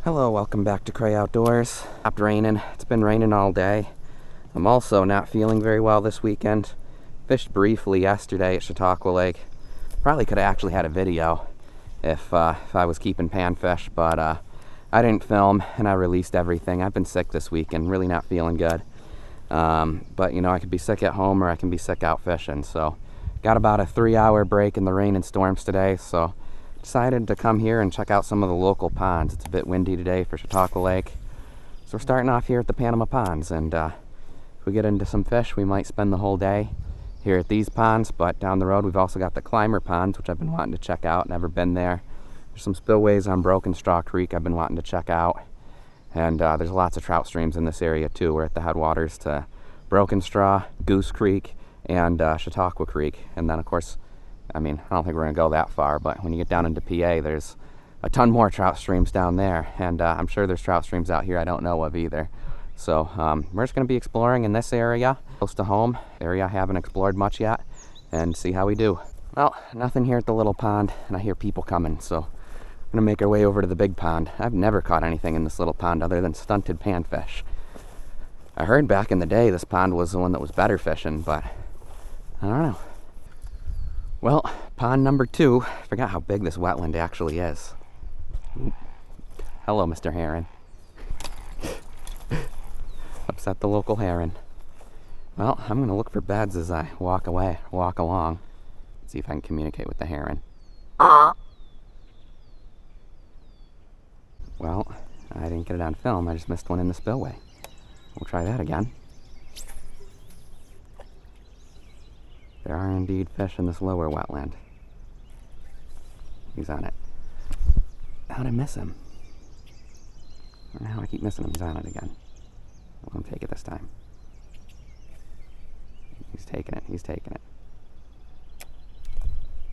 Hello, welcome back to Cray Outdoors. Stopped raining. It's been raining all day. I'm also not feeling very well this weekend. Fished briefly yesterday at Chautauqua Lake. Probably could have actually had a video if I was keeping panfish, but I didn't film and I released everything. I've been sick this week and really not feeling good. But you know, I could be sick at home or I can be sick out fishing. So got about a 3-hour break in the rain and storms today. So decided to come here and check out some of the local ponds. It's a bit windy today for Chautauqua Lake. So we're starting off here at the Panama Ponds, and if we get into some fish, we might spend the whole day here at these ponds, but down the road we've also got the Clymer Pond, which I've been wanting to check out. Never been there. There's some spillways on Broken Straw Creek I've been wanting to check out, and there's lots of trout streams in this area too. We're at the headwaters to Broken Straw, Goose Creek, and Chautauqua Creek, and then of course, I mean, I don't think we're going to go that far, but when you get down into PA, there's a ton more trout streams down there, and I'm sure there's trout streams out here I don't know of either. So we're just going to be exploring in this area, close to home, area I haven't explored much yet, and see how we do. Well, nothing here at the little pond, and I hear people coming, so I'm going to make our way over to the big pond. I've never caught anything in this little pond other than stunted panfish. I heard back in the day this pond was the one that was better fishing, but I don't know. Well, pond number 2. I forgot how big this wetland actually is. Ooh. Hello, Mr. Heron. Upset the local heron. Well, I'm going to look for beds as I walk along. See if I can communicate with the heron. Well, I didn't get it on film. I just missed one in the spillway. We'll try that again. There are indeed fish in this lower wetland. He's on it. How'd I miss him? I don't know how I keep missing him. He's on it again. I'll let him take it this time. He's taking it. He's taking it.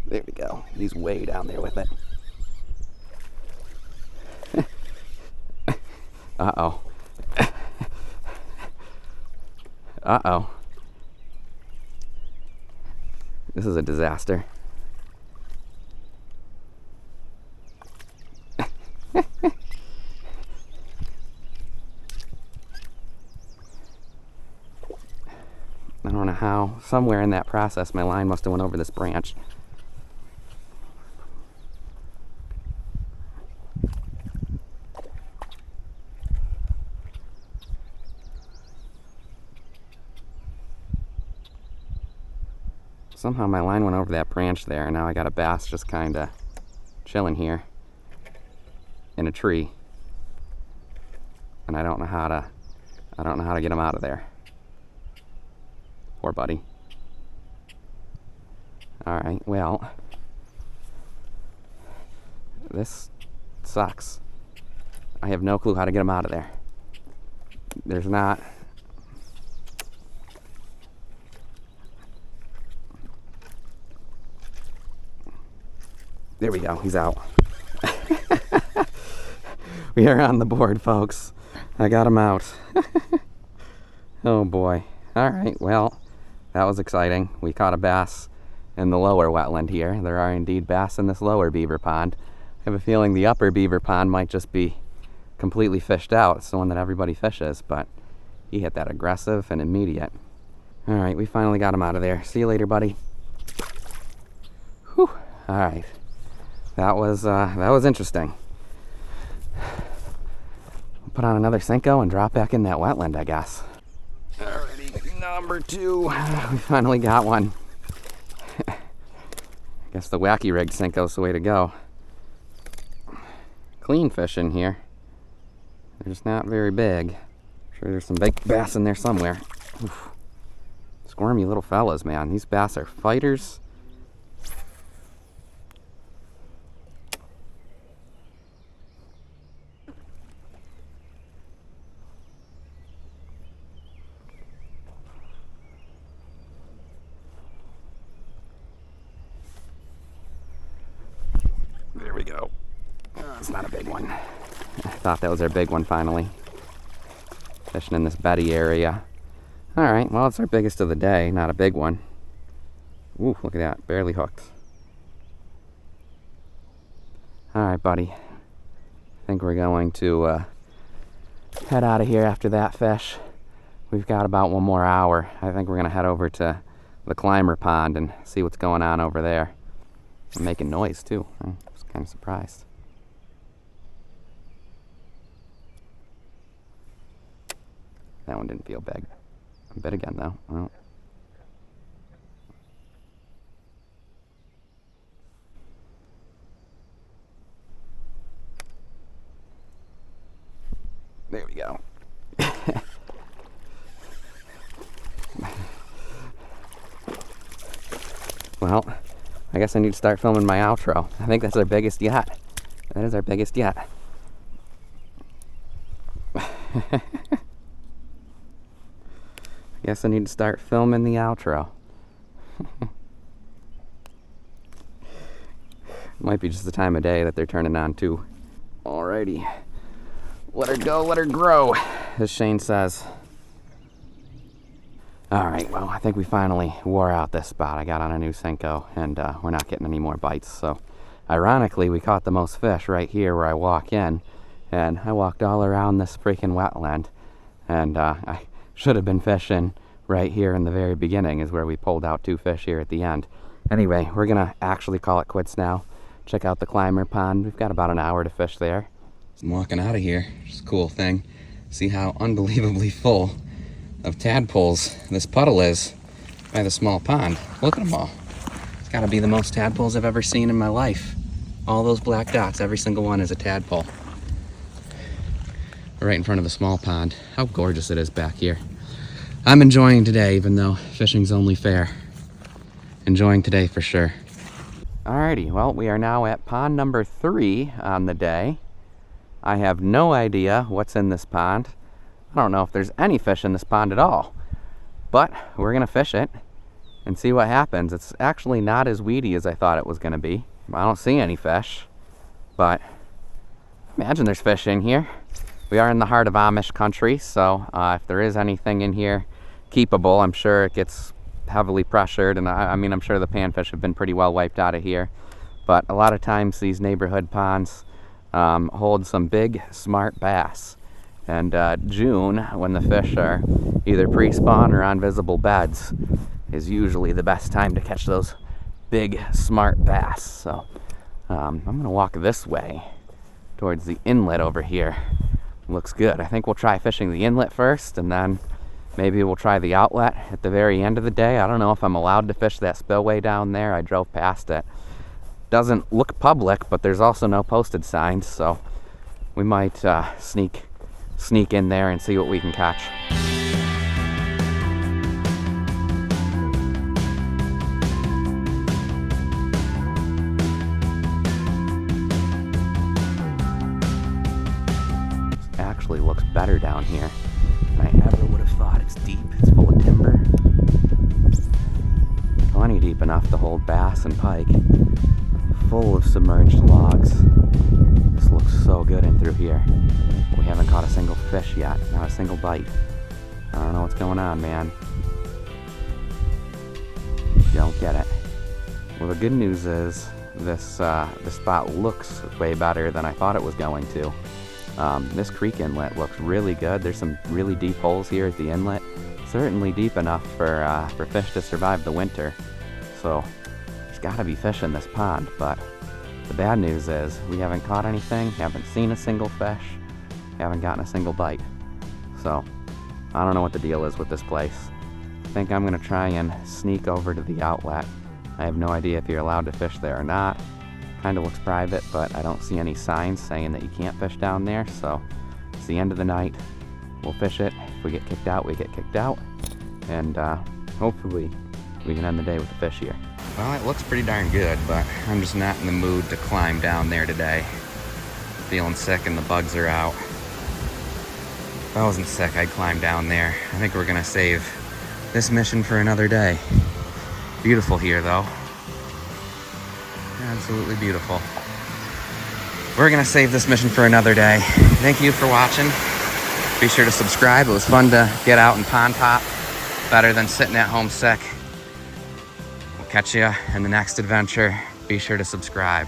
There we go. He's way down there with it. Uh-oh. Uh-oh. This is a disaster. I don't know how. Somewhere in that process, my line must have went over this branch. Somehow my line went over that branch there, and now I got a bass just kind of chilling here in a tree, and I don't know how to get him out of there. Poor buddy. All right, well, this sucks. I have no clue how to get him out of there. There's not. There we go, he's out. We are on the board, folks. I got him out. Oh boy. All right, well, that was exciting. We caught a bass in the lower wetland here. There are indeed bass in this lower beaver pond. I have a feeling the upper beaver pond might just be completely fished out. It's the one that everybody fishes, but he hit that aggressive and immediate. All right, we finally got him out of there. See you later, buddy. Whew. All right. That was interesting. Put on another Senko and drop back in that wetland, I guess. Alrighty, number 2. We finally got one. I guess the wacky rig Senko's the way to go. Clean fish in here. They're just not very big. I'm sure there's some big bass in there somewhere. Oof. Squirmy little fellas, man. These bass are fighters. There we go. It's not a big one. I thought that was our big one finally. Fishing in this beddie area. Alright, well, it's our biggest of the day, not a big one. Ooh, look at that, barely hooked. Alright, buddy. think we're going to head out of here after that fish. We've got about 1 more hour. I think we're gonna head over to the Clymer Pond and see what's going on over there. I'm making noise too. I was kind of surprised. That one didn't feel big. A bit again though. Well. There we go. Well, I guess I need to start filming my outro. I think that's our biggest yet. That is our biggest yet. I guess I need to start filming the outro. Might be just the time of day that they're turning on too. Alrighty. Let her go, let her grow, as Shane says. Alright, well, I think we finally wore out this spot. I got on a new Senko, and we're not getting any more bites. So, ironically, we caught the most fish right here where I walk in. And I walked all around this freaking wetland. And I should have been fishing right here in the very beginning is where we pulled out 2 fish here at the end. Anyway, we're going to actually call it quits now. Check out the Clymer Pond. We've got about an hour to fish there. I'm walking out of here, which is a cool thing. See how unbelievably full of tadpoles this puddle is by the small pond. Look at them all. It's got to be the most tadpoles I've ever seen in my life. All those black dots, every single one is a tadpole. Right in front of the small pond. How gorgeous it is back here. I'm enjoying today, even though fishing's only fair. Enjoying today for sure. Alrighty, well, we are now at pond number 3 on the day. I have no idea what's in this pond. I don't know if there's any fish in this pond at all. But we're gonna fish it and see what happens. It's actually not as weedy as I thought it was gonna be. I don't see any fish, but imagine there's fish in here. We are in the heart of Amish country, so if there is anything in here keepable, I'm sure it gets heavily pressured, and I mean, I'm sure the panfish have been pretty well wiped out of here. But a lot of times these neighborhood ponds hold some big, smart bass. And June, when the fish are either pre-spawn or on visible beds, is usually the best time to catch those big, smart bass. So I'm gonna walk this way towards the inlet over here. Looks good. I think we'll try fishing the inlet first, and then maybe we'll try the outlet at the very end of the day. I don't know if I'm allowed to fish that spillway down there. I drove past it. Doesn't look public, but there's also no posted signs, so we might sneak in there and see what we can catch. This actually looks better down here than I ever would have thought. It's deep, it's full of timber. Plenty deep enough to hold bass and pike. Full of submerged logs. This looks so good in through here. We haven't caught a single fish yet, not a single bite. I don't know what's going on, man. Don't get it. Well, the good news is this spot looks way better than I thought it was going to. This creek inlet looks really good. There's some really deep holes here at the inlet. Certainly deep enough for fish to survive the winter. So there's gotta be fish in this pond, but the bad news is we haven't caught anything, haven't seen a single fish, haven't gotten a single bite. So I don't know what the deal is with this place. I think I'm gonna try and sneak over to the outlet. I have no idea if you're allowed to fish there or not. Kind of looks private, but I don't see any signs saying that you can't fish down there. So it's the end of the night. We'll fish it. If we get kicked out, we get kicked out. And hopefully we can end the day with a fish here. Well, it looks pretty darn good, but I'm just not in the mood to climb down there today. Feeling sick and the bugs are out. If I wasn't sick, I'd climb down there. I think we're gonna save this mission for another day. Beautiful here, though. Absolutely beautiful. We're gonna save this mission for another day. Thank you for watching. Be sure to subscribe. It was fun to get out and pond hop. Better than sitting at home sick. We'll catch you in the next adventure. Be sure to subscribe.